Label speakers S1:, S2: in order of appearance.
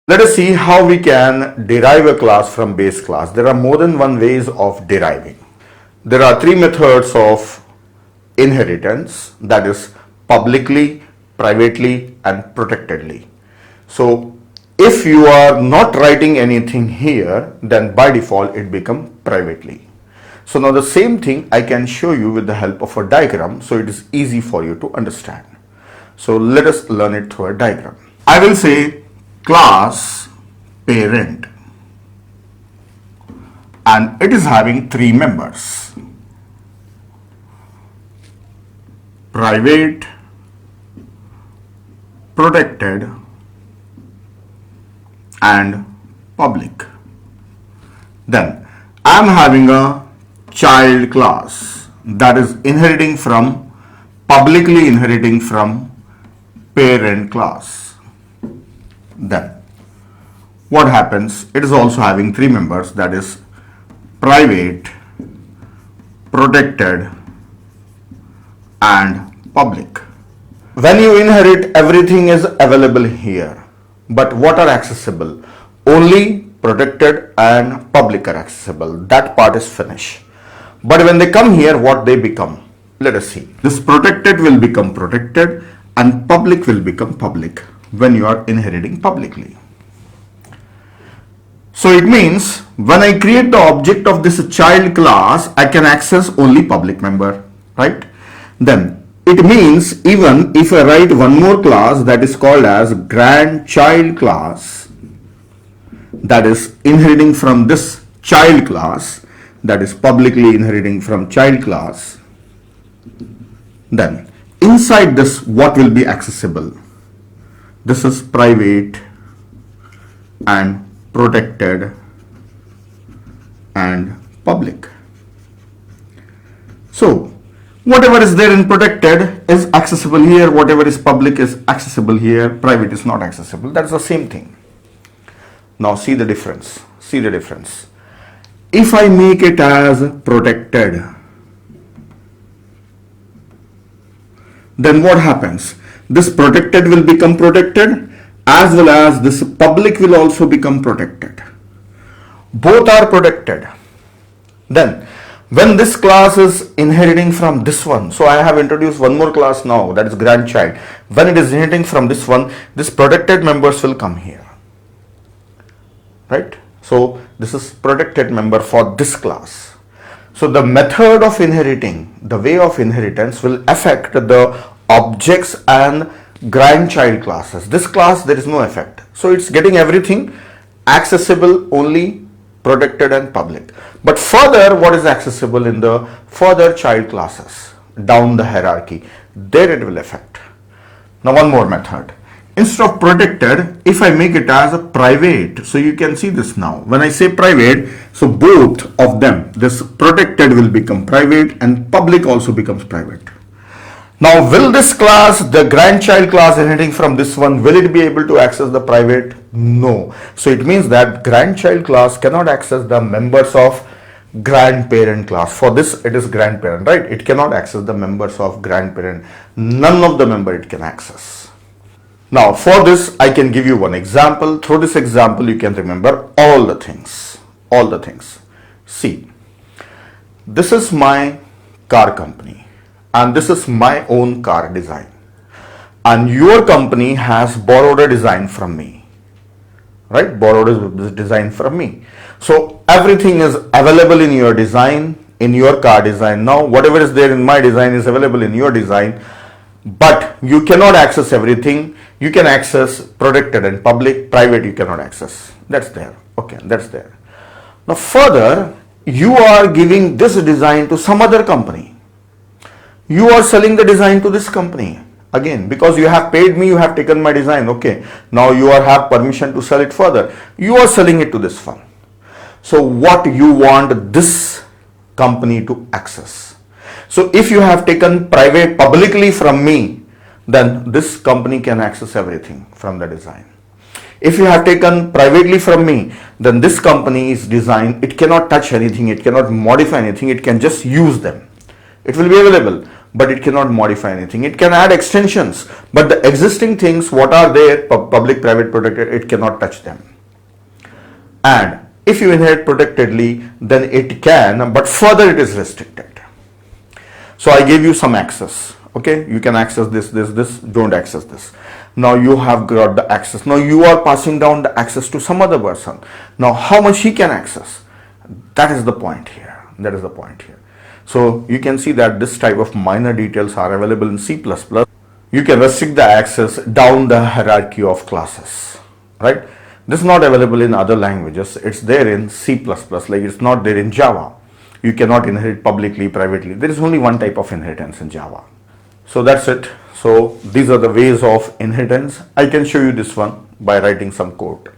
S1: Let us see how we can derive a class from base class. There are more than one ways of deriving. There are three methods of inheritance, that is publicly, privately and protectedly. So if you are not writing anything here, then by default it becomes privately. So now the same thing I can show you with the help of a diagram, so it is easy for you to understand. So let us learn it through a diagram. I will say class parent, and it is having three members: private, protected and public. Then I am having a child class that is publicly inheriting from parent class. Then what happens? It is also having three members, that is private, protected and public. When you inherit, everything is available here, but what are accessible? Only protected and public are accessible. That part is finished. But when they come here, what they become? Let us see. This protected will become protected and public will become public when you are inheriting publicly. So it means when I create the object of this child class, I can access only public member, right? Then it means even if I write one more class that is called as grandchild class, that is inheriting from this child class, that is publicly inheriting from child class, then inside this what will be accessible? This is private and protected and public. So whatever is there in protected is accessible here, whatever is public is accessible here, private is not accessible. That's the same thing. Now see the difference. See the difference. If I make it as protected, then what happens? This protected will become protected, as well as this public will also become protected. Both are protected. Then when this class is inheriting from this one, so I have introduced one more class now, that is grandchild. When it is inheriting from this one, this protected members will come here, right? So this is protected member for this class. So the method of inheriting, the way of inheritance will affect the objects and grandchild classes. This class there is no effect. So it's getting everything accessible, only protected and public. But further, what is accessible in the further child classes down the hierarchy, there it will affect. Now one more method. Instead of protected, if I make it as a private, so you can see this now. When I say private, so both of them, this protected will become private and public also becomes private. Now will this class, the grandchild class inheriting from this one, will it be able to access the private? No. So it means that grandchild class cannot access the members of grandparent class. For this it is grandparent, right? It cannot access the members of grandparent. None of the member it can access. Now for this I can give you one example. Through this example you can remember all the things. All the things. See, this is my car company and this is my own car design, and your company has borrowed a design from me, right? Borrowed this design from me. So everything is available in your design, in your car design. Now whatever is there in my design is available in your design, but you cannot access everything. You can access protected and public, private you cannot access. That's there. Okay, that's there. Now further, you are giving this design to some other company. You are selling the design to this company. Again, because you have paid me, you have taken my design. Okay, now you have permission to sell it further. You are selling it to this firm. So what you want this company to access? So if you have taken private publicly from me, then this company can access everything from the design. If you have taken privately from me, then this company's design, it cannot touch anything, it cannot modify anything, it can just use them. It will be available. but it cannot modify anything. It can add extensions, but the existing things, what are there, public, private, protected, it cannot touch them. And if you inherit protectedly, then it can, but further it is restricted. So I gave you some access. Okay, you can access this, don't access this. Now you have got the access. Now you are passing down the access to some other person. Now how much he can access? That is the point here. That is the point here. So you can see that this type of minor details are available in C++. You can restrict the access down the hierarchy of classes, right? This is not available in other languages. It's there in C++, like it's not there in Java. You cannot inherit publicly, privately. There is only one type of inheritance in Java. So that's it. So these are the ways of inheritance. I can show you this one by writing some code.